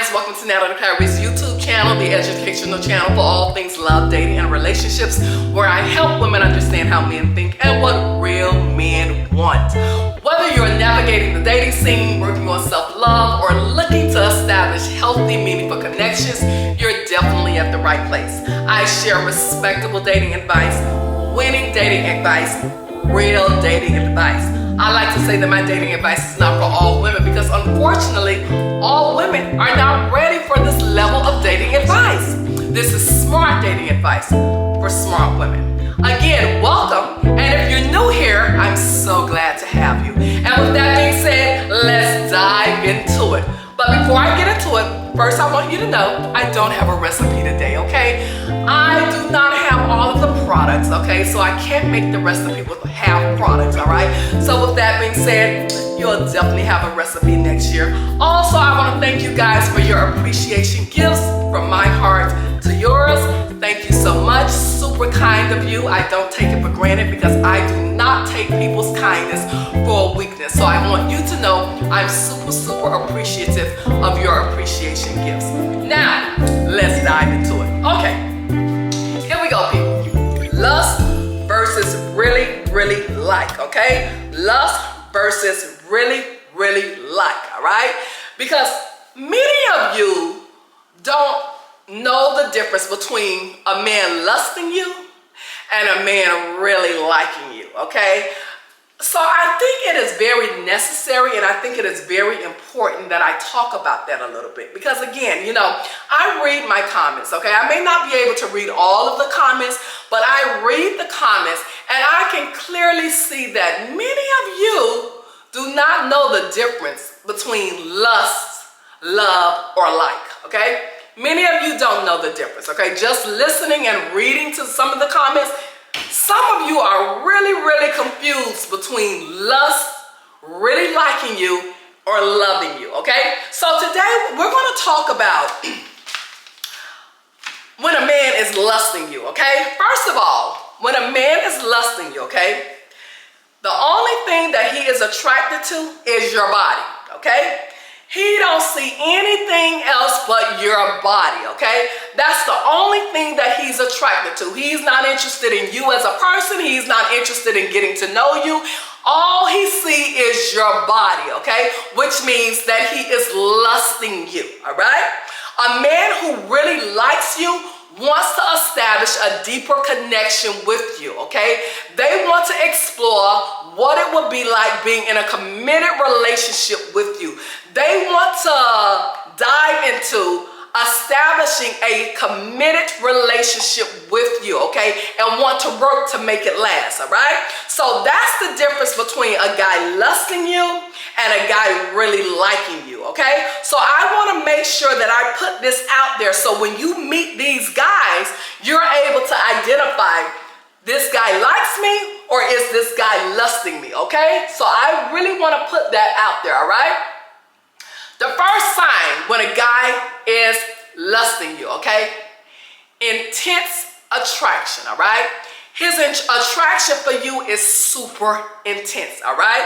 guys, welcome to Natalie Clary's YouTube channel, the educational channel for all things love, dating, and relationships, where I help women understand how men think and what real men want. Whether you're navigating the dating scene, working on self-love, or looking to establish healthy, meaningful connections, you're definitely at the right place. I share respectable dating advice, winning dating advice, real dating advice. I like to say that my dating advice is not for all women because unfortunately, all women are not ready for this level of dating advice. This is smart dating advice for smart women. Again, welcome, and if you're new here, I'm so glad to have you. And with that being said, let's dive into it. But before I get into it, first I want you to know I don't have a recipe today, okay? I do not have all of the products, okay? So I can't make the recipe with half products, all right? So with that being said, you'll definitely have a recipe next year. Also, I want to thank you guys for your appreciation gifts from my heart to yours. Thank you so much. Super kind of you. I don't take it for granted because I do not take people's kindness for a weakness. So I want you to know I'm super appreciative of your appreciation gifts. Now, let's dive into it. Okay, here we go, people. Lust versus really like, okay? Lust versus really like, all right? Because many of you don't know the difference between a man lusting you and a man really liking you, okay? So I think it is very necessary and I think it is very important that I talk about that a little bit because again, you know, I read my comments, okay? I may not be able to read all of the comments, but I read the comments and I can clearly see that many of you do not know the difference between lust, love, or like, okay? Many of you don't know the difference, okay? Just listening and reading to some of the comments, some of you are really confused between lust, really liking you, or loving you, okay? So today we're going to talk about when a man is lusting you, okay? First of all, when a man is lusting you, okay, the only thing that he is attracted to is your body, okay? He don't see anything else but your body, okay? That's the only thing that he's attracted to. He's not interested in you as a person. He's not interested in getting to know you. All he sees is your body, okay? Which means that he is lusting you, all right? A man who really likes you wants to establish a deeper connection with you, okay? They want to explore what it would be like being in a committed relationship with you. They want to dive into establishing a committed relationship with you, okay? And want to work to make it last, all right? So that's the difference between a guy lusting you and a guy really liking you, okay? So I want to make sure that I put this out there so when you meet these guys, you're able to identify this guy likes me or is this guy lusting me, okay? So I really want to put that out there, all right? The first sign when a guy is lusting you, okay? Intense attraction, all right? His attraction for you is super intense, all right?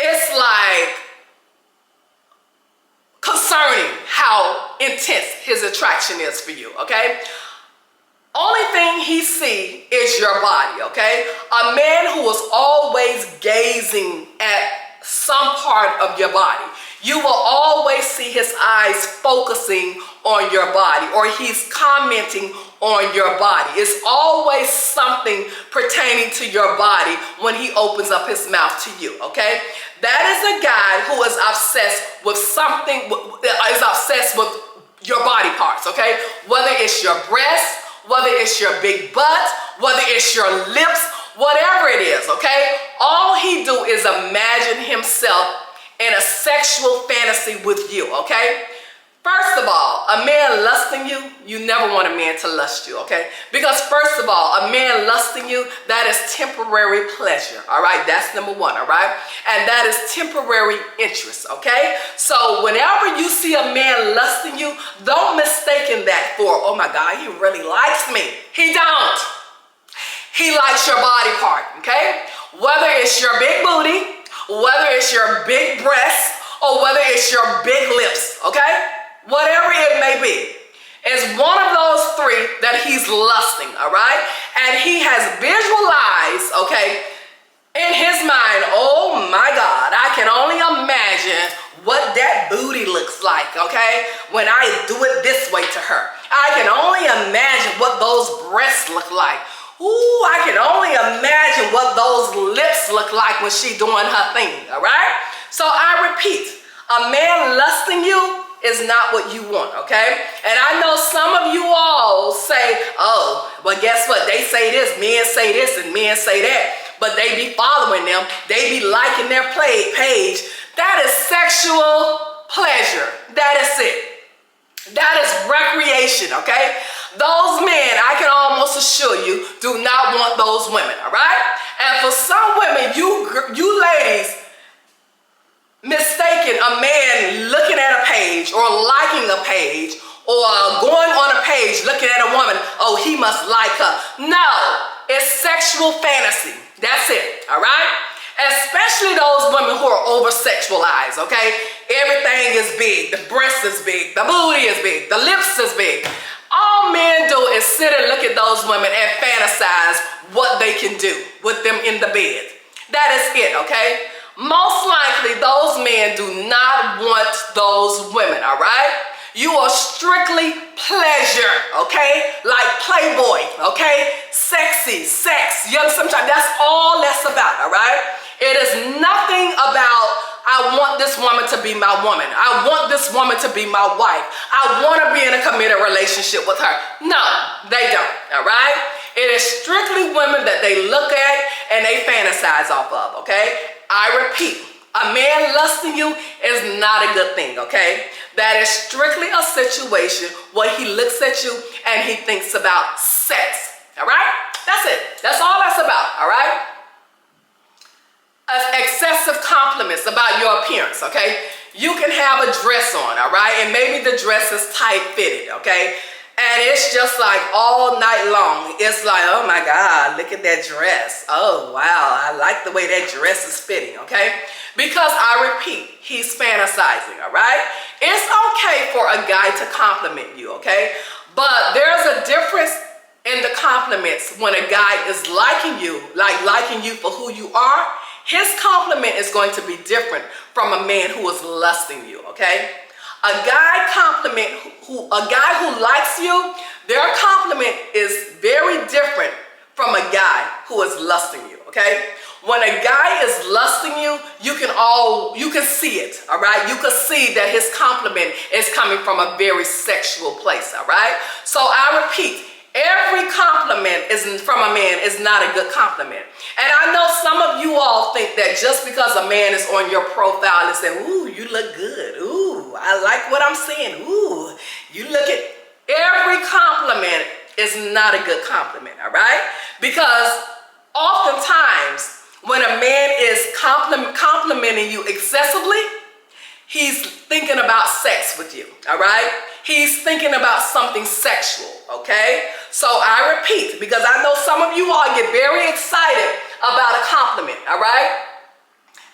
It's like concerning how intense his attraction is for you, okay? Only thing he sees is your body, okay? A man who is always gazing at some part of your body. You will always see his eyes focusing on your body or he's commenting on your body. It's always something pertaining to your body when he opens up his mouth to you, okay? That is a guy who is obsessed with something, is obsessed with your body parts, okay? Whether it's your breast, whether it's your big butt, whether it's your lips, whatever it is, okay? All he do is imagine himself in a sexual fantasy with you, okay? First of all, a man lusting you, you never want a man to lust you, okay? Because first of all, a man lusting you, that is temporary pleasure, all right? That's number one, all right? And that is temporary interest, okay? So whenever you see a man lusting you, don't mistake that for, oh my God, he really likes me. He don't. He likes your body part, okay? Whether it's your big booty, whether it's your big breasts, or whether it's your big lips, okay? Whatever baby is one of those three that he's lusting, all right? And he has visualized, okay, in his mind, oh my God, I can only imagine what that booty looks like, okay, when I do it this way to her. I can only imagine what those breasts look like. Ooh, I can only imagine what those lips look like when she doing her thing, all right? So I repeat, a man lusting you is not what you want, okay? And I know some of you all say, oh, well, guess what? They say this, men say this, and men say that, but they be following them. They be liking their page. That is sexual pleasure. That is it. That is recreation, okay? Those men, I can almost assure you, do not want those women, all right? And for some women, you ladies, mistaking a man looking at a page or liking a page or going on a page looking at a woman, oh, he must like her. No, it's sexual fantasy. That's it, all right? Especially those women who are over-sexualized, okay? Everything is big. The breast is big. The booty is big. The lips is big. All men do is sit and look at those women and fantasize what they can do with them in the bed. That is it, okay? Most likely, those men do not want those women, all right? You are strictly pleasure, okay? Like Playboy, okay? Sexy, sex. You understand? That's all that's about, all right? It is nothing about, I want this woman to be my woman. I want this woman to be my wife. I want to be in a committed relationship with her. No, they don't, all right? It is strictly women that they look at and they fantasize off of, okay? I repeat, a man lusting you is not a good thing, okay? That is strictly a situation where he looks at you and he thinks about sex, all right? That's it. That's all that's about, all right? Excessive compliments about your appearance, okay? You can have a dress on, all right? And maybe the dress is tight-fitted, okay? And it's just like all night long. It's like, oh my God, look at that dress. Oh wow, I like the way that dress is fitting, okay? Because I repeat, he's fantasizing, all right? It's okay for a guy to compliment you, okay? But there's a difference in the compliments when a guy is liking you, like liking you for who you are. His compliment is going to be different from a man who is lusting you, okay? A guy who likes you, their compliment is very different from a guy who is lusting you, okay? When a guy is lusting you, you can see it, all right? You can see that his compliment is coming from a very sexual place, all right? So I repeat, every compliment from a man is not a good compliment. And I know some of you all think that just because a man is on your profile and saying, ooh, you look good. Ooh, I like what I'm seeing. Ooh, you look at every compliment is not a good compliment, all right? Because oftentimes when a man is complimenting you excessively, he's thinking about sex with you, all right? He's thinking about something sexual, okay? So I repeat, because I know some of you all get very excited about a compliment, all right?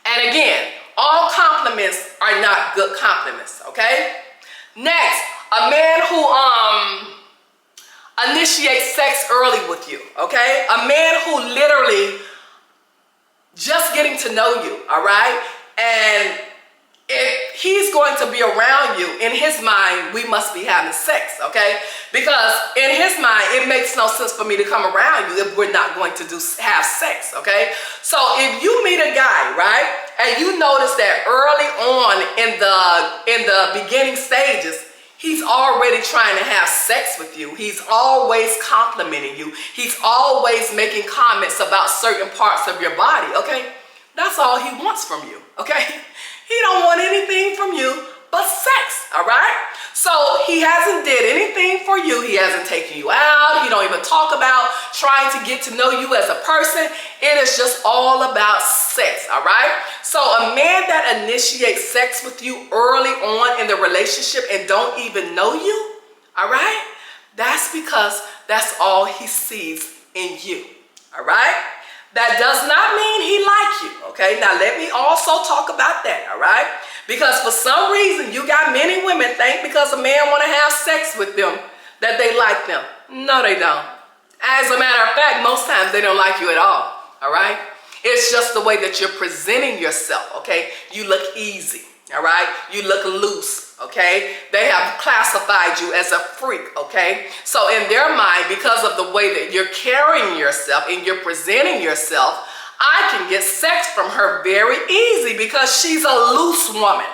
And again, all compliments are not good compliments, okay? Next, a man who initiates sex early with you, okay? A man who literally just getting to know you, all right? And if he's going to be around you, in his mind, we must be having sex, okay? Because in his mind, it makes no sense for me to come around you if we're not going to have sex, okay? So if you meet a guy, right, and you notice that early on in the beginning stages, he's already trying to have sex with you. He's always complimenting you. He's always making comments about certain parts of your body, okay? That's all he wants from you, okay? He don't want anything from you but sex, all right? So he hasn't did anything for you. He hasn't taken you out. He don't even talk about trying to get to know you as a person. It is just all about sex, all right? So a man that initiates sex with you early on in the relationship and don't even know you, all right? That's because that's all he sees in you, all right? That does not mean he like you, okay? Now let me also talk about that, all right? Because for some reason, you got many women think because a man want to have sex with them that they like them. No, they don't. As a matter of fact, most times they don't like you at all right? It's just the way that you're presenting yourself, okay? You look easy, all right? You look loose, okay? They have classified you as a freak, okay? So in their mind, because of the way that you're carrying yourself and you're presenting yourself, I can get sex from her very easy because she's a loose woman,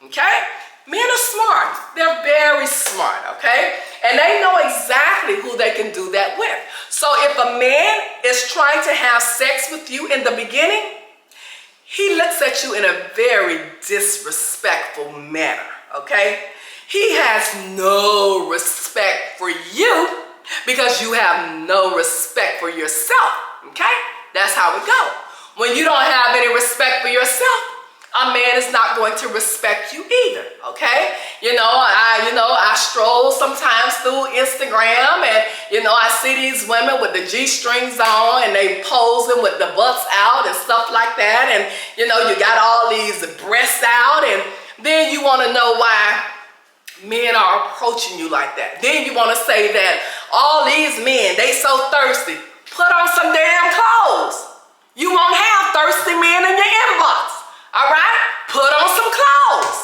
okay? Men are smart. They're very smart, okay? And they know exactly who they can do that with. So if a man is trying to have sex with you in the beginning, he looks at you in a very disrespectful manner, okay? He has no respect for you because you have no respect for yourself, okay? That's how it goes. When you don't have any respect for yourself, a man is not going to respect you either, okay? I stroll sometimes through Instagram and, I see these women with the G-strings on and they posing with the butts out and stuff like that. And, you got all these breasts out and then you want to know why men are approaching you like that. Then you want to say that all these men, they so thirsty. Put on some damn clothes. You won't have thirsty men in your inbox. All right? Put on some clothes.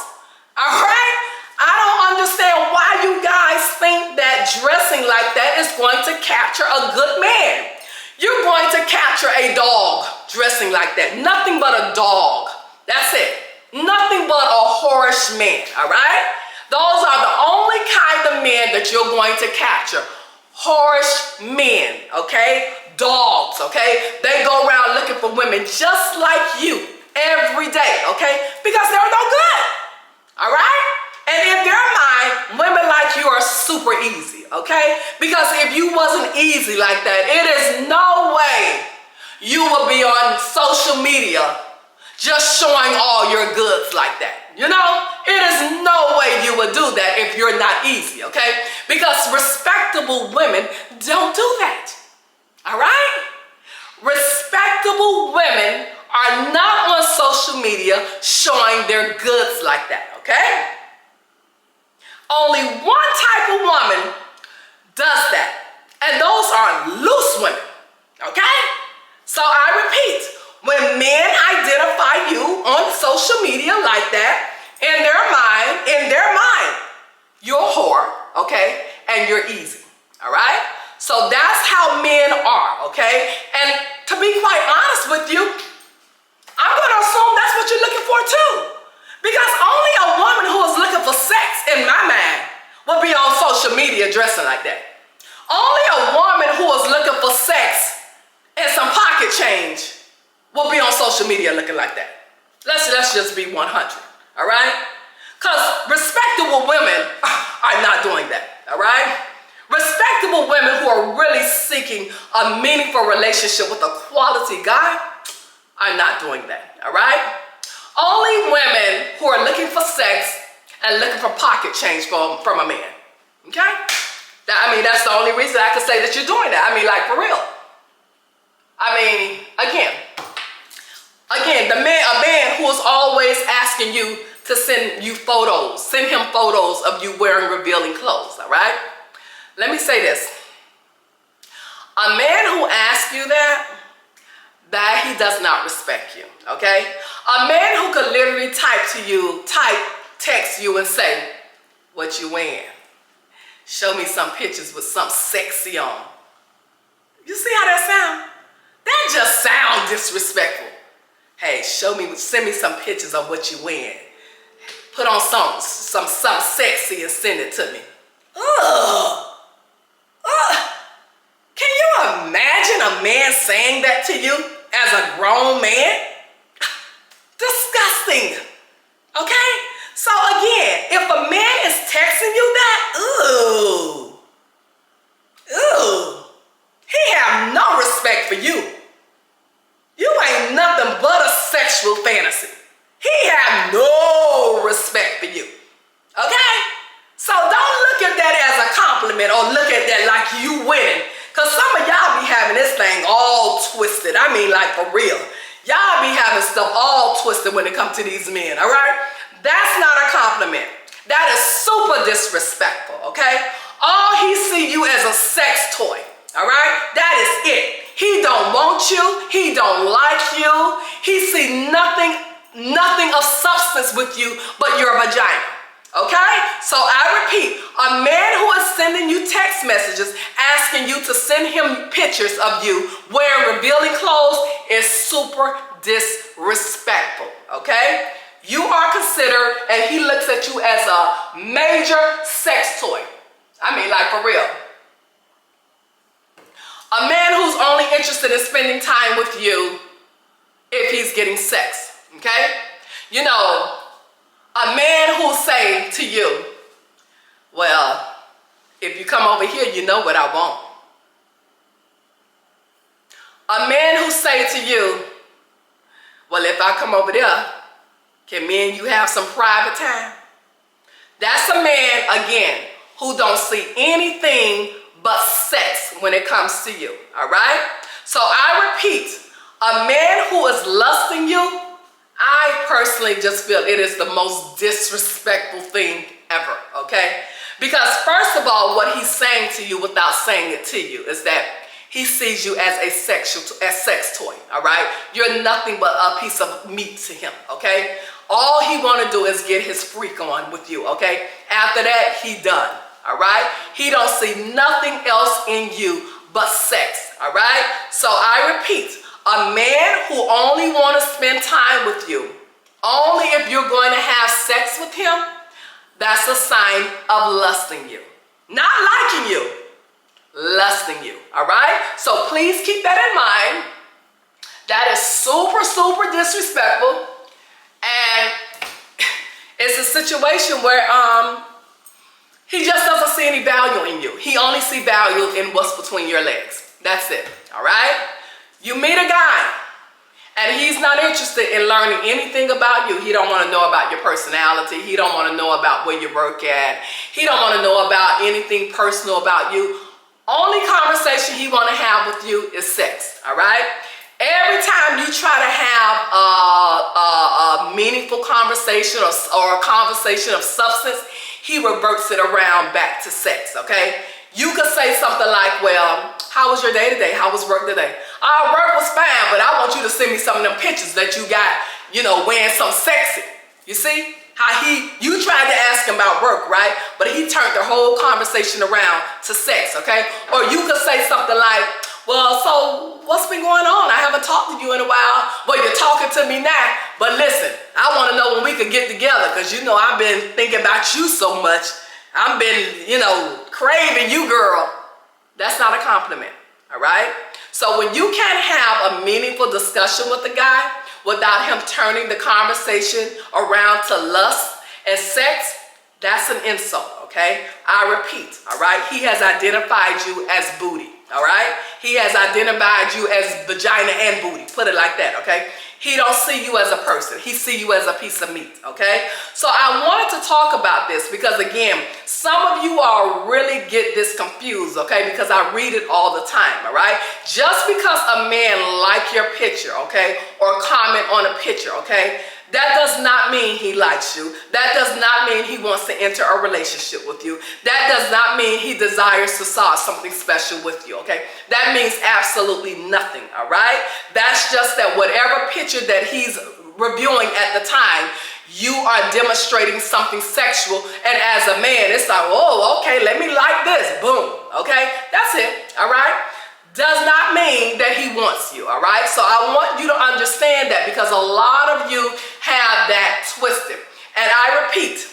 All right? I don't understand why you guys think that dressing like that is going to capture a good man. You're going to capture a dog dressing like that. Nothing but a dog. That's it. Nothing but a whorish man. All right? Those are the only kind of men that you're going to capture. Whorish men. Okay? Dogs. Okay? They go around looking for women just like you. Every day, okay? Because they're no good, all right? And in their mind, women like you are super easy, okay? Because if you wasn't easy like that, it is no way you will be on social media just showing all your goods like that. It is no way you would do that if you're not easy, okay? Because respectable women don't do that, all right? Respectable women are not on social media showing their goods like that, okay? Only one type of woman does that, and those are loose women, okay? So I repeat, when men identify you on social media like that, in their mind, you're a whore, okay? And you're easy, all right? So that's how men are, okay? And to be quite honest with you, I'm going to assume that's what you're looking for too. Because only a woman who is looking for sex, in my mind, would be on social media dressing like that. Only a woman who is looking for sex and some pocket change will be on social media looking like that. Let's just be 100, all right? Because respectable women are not doing that, all right? Respectable women who are really seeking a meaningful relationship with a quality guy are not doing that, all right? Only women who are looking for sex and looking for pocket change from a man, okay? That's the only reason I can say that you're doing that. Like for real. Again, a man who is always asking you to send you photos, send him photos of you wearing revealing clothes, all right? Let me say this. A man who asks you that he does not respect you, okay? A man who could literally text you and say, what you wearing? Show me some pictures with something sexy on. You see how that sound? That just sounds disrespectful. Hey, send me some pictures of what you wearing. Put on something sexy and send it to me. Ugh. Can you imagine a man saying that to you as a grown man? Disgusting. Okay? So again, if a man is texting you that, he have no respect for you. You ain't nothing but a sexual fantasy. He have no respect for you. Okay? So don't look at that as a compliment or look at that like you winning Because some of y'all be having this thing all twisted. I mean, like for real. Y'all be having stuff all twisted when it comes to these men, all right? That's not a compliment. That is super disrespectful, okay? All he see you as a sex toy, all right? That is it. He don't want you. He don't like you. He see nothing of substance with you but your vagina. Okay? So I repeat, a man who is sending you text messages asking you to send him pictures of you wearing revealing clothes is super disrespectful. Okay? You are considered, and he looks at you as a major sex toy. I mean, like for real. A man who's only interested in spending time with you if he's getting sex. Okay? You know, a man who'll say to you, well, if you come over here, you know what I want. A man who say to you, well, if I come over there, can me and you have some private time? That's a man, again, who don't see anything but sex when it comes to you, all right? So I repeat, a man who is lusting you, I personally just feel it is the most disrespectful thing ever, okay? Because first of all, what he's saying to you without saying it to you is that he sees you as a sex toy, all right? You're nothing but a piece of meat to him, okay? All he want to do is get his freak on with you, okay? After that, he done, all right? He don't see nothing else in you but sex, all right? So I repeat, a man who only want to spend time with you, only if you're going to have sex with him, that's a sign of lusting you. Not liking you, lusting you, all right? So please keep that in mind. That is super, super disrespectful. And it's a situation where he just doesn't see any value in you. He only see value in what's between your legs. That's it, all right? You meet a guy, and he's not interested in learning anything about you. He don't want to know about your personality. He don't want to know about where you work at. He don't want to know about anything personal about you. Only conversation he want to have with you is sex, all right? Every time you try to have a meaningful conversation or a conversation of substance, he reverts it around back to sex, okay? You could say something like, well, how was your day today? How was work today? Work was fine, but I want you to send me some of them pictures that you got, you know, wearing some sexy. You see? How you tried to ask him about work, right? But he turned the whole conversation around to sex, okay? Or you could say something like, well, so what's been going on? I haven't talked to you in a while. Well, you're talking to me now. But listen, I want to know when we could get together because, you know, I've been thinking about you so much. I've been, you know, craving you, girl. That's not a compliment, all right? So when you can't have a meaningful discussion with the guy without him turning the conversation around to lust and sex, that's an insult, okay? I repeat, all right? He has identified you as booty, all right? He has identified you as vagina and booty, put it like that, okay? He don't see you as a person. He see you as a piece of meat, okay? So I wanted to talk about this because, again, some of you all really get this confused, okay? Because I read it all the time, all right? Just because a man like your picture, okay, or comment on a picture, okay, that does not mean he likes you. That does not mean he wants to enter a relationship with you. That does not mean he desires to solve something special with you, okay? That means absolutely nothing, all right? That's just that whatever picture that he's reviewing at the time, you are demonstrating something sexual, and as a man, it's like, oh, okay, let me like this, boom, okay? That's it, all right? Does not mean that he wants you, all right? So I want you to understand that because a lot of you have that twisted. And I repeat,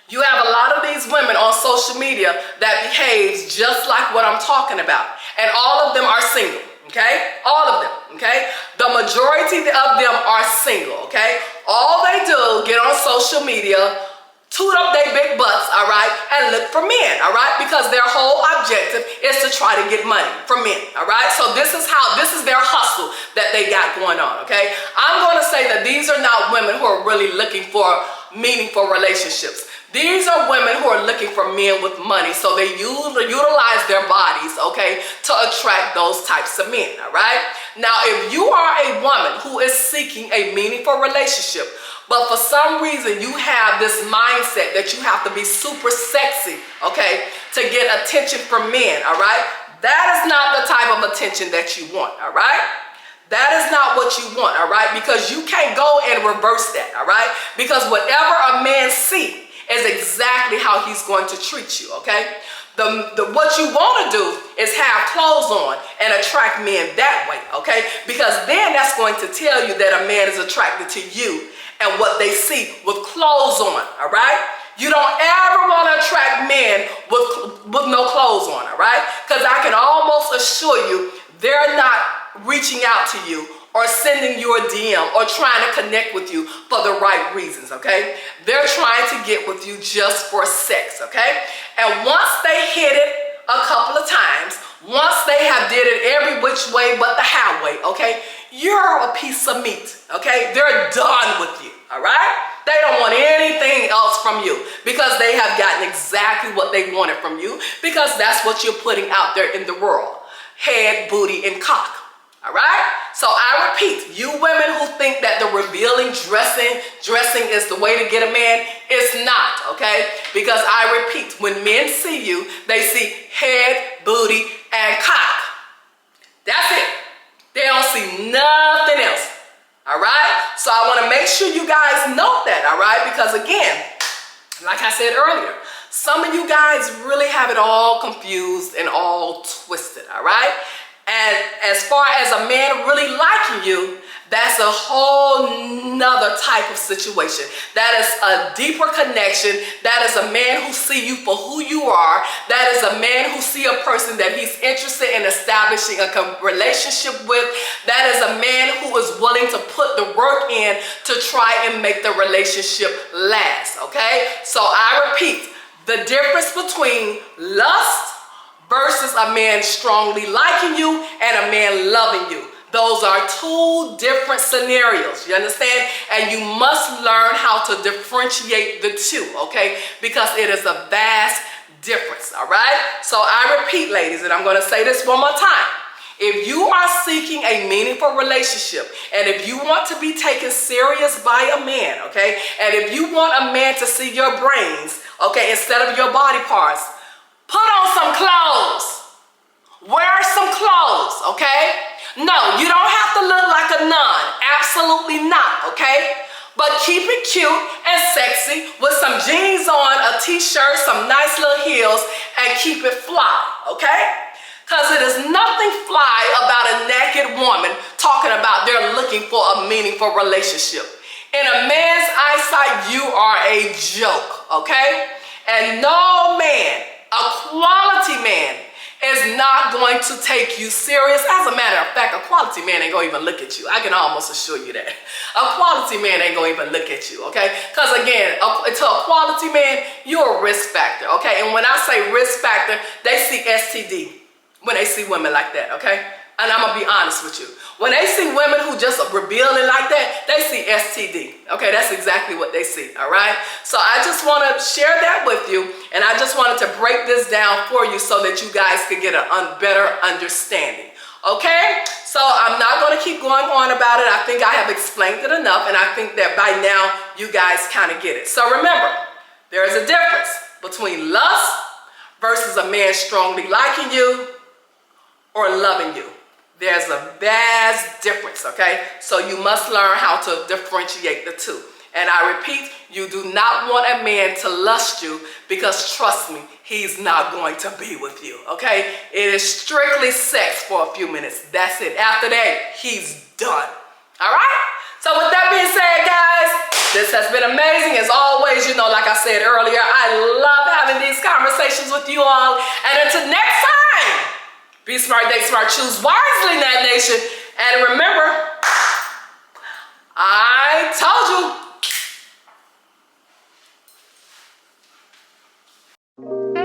you have a lot of these women on social media that behaves just like what I'm talking about. And all of them are single, okay? All of them, okay? The majority of them are single, okay? All they do, get on social media, toot up their big butts, all right, and look for men, all right, because their whole objective is to try to get money from men, all right? So this is their hustle that they got going on, okay? I'm going to say that these are not women who are really looking for meaningful relationships. These are women who are looking for men with money. So they utilize their bodies, okay, to attract those types of men, all right? Now, if you are a woman who is seeking a meaningful relationship, but for some reason you have this mindset that you have to be super sexy, okay, to get attention from men, all right? That is not the type of attention that you want, all right? That is not what you want, all right? Because you can't go and reverse that, all right? Because whatever a man sees is exactly how he's going to treat you, okay? What you want to do is have clothes on and attract men that way, okay? Because then that's going to tell you that a man is attracted to you and what they see with clothes on, all right? You don't ever want to attract men with no clothes on, all right? Because I can almost assure you they're not reaching out to you or sending you a DM or trying to connect with you for the right reasons, okay? They're trying to get with you just for sex, okay? And once they hit it a couple of times, once they have did it every which way but the highway, okay, you're a piece of meat, okay? They're done with you, all right? They don't want anything else from you because they have gotten exactly what they wanted from you because that's what you're putting out there in the world. Head, booty, and cock. All right? So I repeat, you women who think that the revealing dressing is the way to get a man, it's not, okay? Because I repeat, when men see you, they see head, booty, and cock. That's it. They don't see nothing else. All right? So I want to make sure you guys note that, all right? Because again, like I said earlier, some of you guys really have it all confused and all twisted, all right? And as far as a man really liking you, that's a whole nother type of situation. That is a deeper connection. That is a man who see you for who you are. That is a man who see a person that he's interested in establishing a relationship with. That is a man who is willing to put the work in to try and make the relationship last, okay? So I repeat, the difference between lust versus a man strongly liking you and a man loving you. Those are two different scenarios, you understand? And you must learn how to differentiate the two, okay? Because it is a vast difference, all right? So I repeat, ladies, and I'm going to say this one more time. If you are seeking a meaningful relationship, and if you want to be taken serious by a man, okay? And if you want a man to see your brains, okay, instead of your body parts, put on some clothes. Wear some clothes, okay? No, you don't have to look like a nun. Absolutely not, okay? But keep it cute and sexy with some jeans on, a t-shirt, some nice little heels, and keep it fly, okay? Because it is nothing fly about a naked woman talking about they're looking for a meaningful relationship. In a man's eyesight, you are a joke, okay? And no man, a quality man, is not going to take you serious. As a matter of fact, a quality man ain't gonna even look at you. I can almost assure you that. A quality man ain't gonna even look at you, okay? Because again, to a quality man, you're a risk factor, okay? And when I say risk factor, they see STD when they see women like that, okay? And I'm gonna be honest with you. When they see women who just revealing like that, they see STD. Okay, that's exactly what they see, all right? So I just want to share that with you, and I just wanted to break this down for you so that you guys could get a better understanding, okay? So I'm not going to keep going on about it. I think I have explained it enough, and I think that by now you guys kind of get it. So remember, there is a difference between lust versus a man strongly liking you or loving you. There's a vast difference, okay? So you must learn how to differentiate the two. And I repeat, you do not want a man to lust you because trust me, he's not going to be with you, okay? It is strictly sex for a few minutes. That's it. After that, he's done, all right? So with that being said, guys, this has been amazing. As always, you know, like I said earlier, I love having these conversations with you all. And until next time, be smart, date smart, choose wisely, Nat Nation. And remember, I told you.